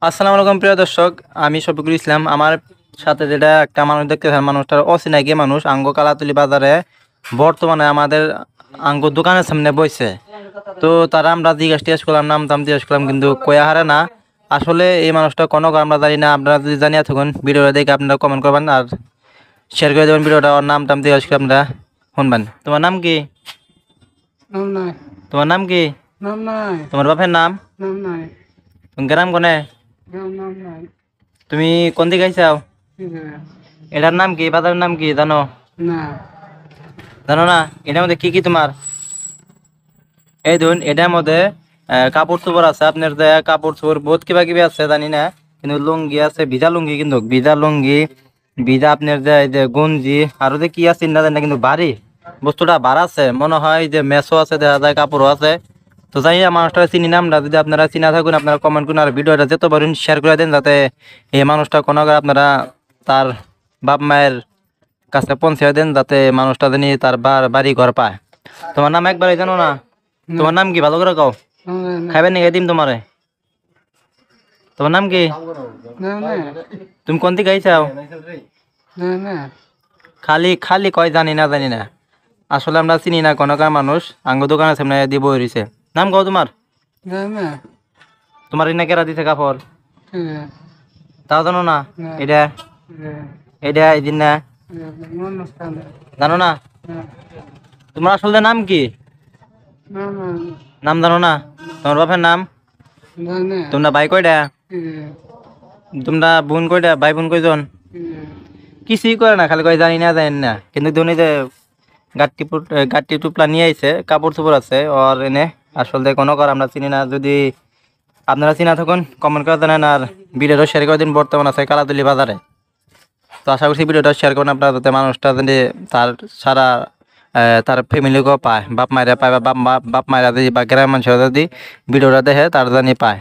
আসসালামু আলাইকুম প্রিয় দর্শক, আমি শফিকুল ইসলাম। আমার সাথে যেটা একটা মানুষ দেখতেছেন, মানুষটার অচিনাকি মানুষ আঙ্গ কালাতুলি বাজারে বর্তমানে আমাদের আঙ্গ দোকানের সামনে বইছে। তো তারা আমরা জিজ্ঞেস করলাম, নাম দাম জিজ্ঞেস করলাম, কিন্তু কয়া হারে না। আসলে এই মানুষটা কোনো আমরা জানি না। আপনারা যদি জানিয়ে থাকুন ভিডিওটা দেখে আপনারা কমেন্ট করবেন আর শেয়ার করে দেবেন ভিডিওটা। ওর নাম টাম জিজ্ঞেস করে আপনারা শুনবেন। তোমার নাম কি? নাম নাই। তোমার নাম কি? নাম নাই। তোমার বাপের নাম? নাম নাই। গ্রাম কোনে? নাম নাই। তুমি কোন দিকে আইসাও? কি জানে? এটার নাম কি? বাজারের নাম কি জানো? না। জানো না? এটার মধ্যে কি কি তোমার? এই ধরুন, এটার মধ্যে কাপড় চোপড় আছে। আপনার যে কাপড় চোপড় বহুত কিবা কিবি আছে জানি না, কিন্তু লুঙ্গি আছে, ভিজা লুঙ্গি, কিন্তু ভিজা লুঙ্গি, ভিজা আপনার যে এই যে গঞ্জি, আরো যে কি আছে না জানি না, কিন্তু ভারী বস্তুটা ভাড়া আছে মনে হয়। যে মেসো আছে, দেখা যায় কাপড়ও আছে। তো জানি না, মানুষটা চিনি নাম না। যদি আপনারা চিনা থাকুন আপনারা কমেন্ট করুন আর ভিডিওটা যেতে পারেন শেয়ার করে দেন, যাতে এই মানুষটা কোনো আপনারা তার বাপ মায়ের কাছে পৌঁছে দেন, যাতে মানুষটা জানি তার বাড়ি ঘর পায়। তোমার নাম একবারই জানো না? তোমার নাম কি ভালো করে কও? খাইবেন নাকি দিম তোমারে? তোমার নাম কি? তুমি কোন দিকে আইসাও? খালি খালি কয় জানি না জানি না। আসলে আমরা চিনি না কোনো মানুষ আঙ্গ দোকানের সামনে দিয়ে বই রয়েছে। নাম কও তোমার? তোমার এনে কেরা দিছে কাপড়? তাও জানো না? এটা এটা এই দিন না জানো না? তোমার আসলে নাম কি? নাম জানো না? তোমার বাপের নাম? তোমরা ভাই কয়টা? তোমরা বোন কয়টা? ভাই বোন কয়জন? কিছুই করে না, খালি কয় জানি না জানি না। কিন্তু ধনী যে গাঠটি টুপলা নিয়ে আইছে, কাপড় চোপড় আছে ওর এনে। আসলে কোনো আমরা চিনি না। যদি আপনারা চিনা থাকুন কমেন্ট করে জানেন আর ভিডিওটা শেয়ার করে দিন। বর্তমান আছে কালাতুলি বাজারে। তো আশা করছি ভিডিওটা শেয়ার করুন আপনারা, যাতে মানুষটা যদি তার সারা তার ফ্যামিলিকেও পায়, বাপ মায়েরা পায়, বা বাপ মায়েরা যদি বা গ্রামের মানুষরা যদি ভিডিওটা দেখে তার জানি পায়।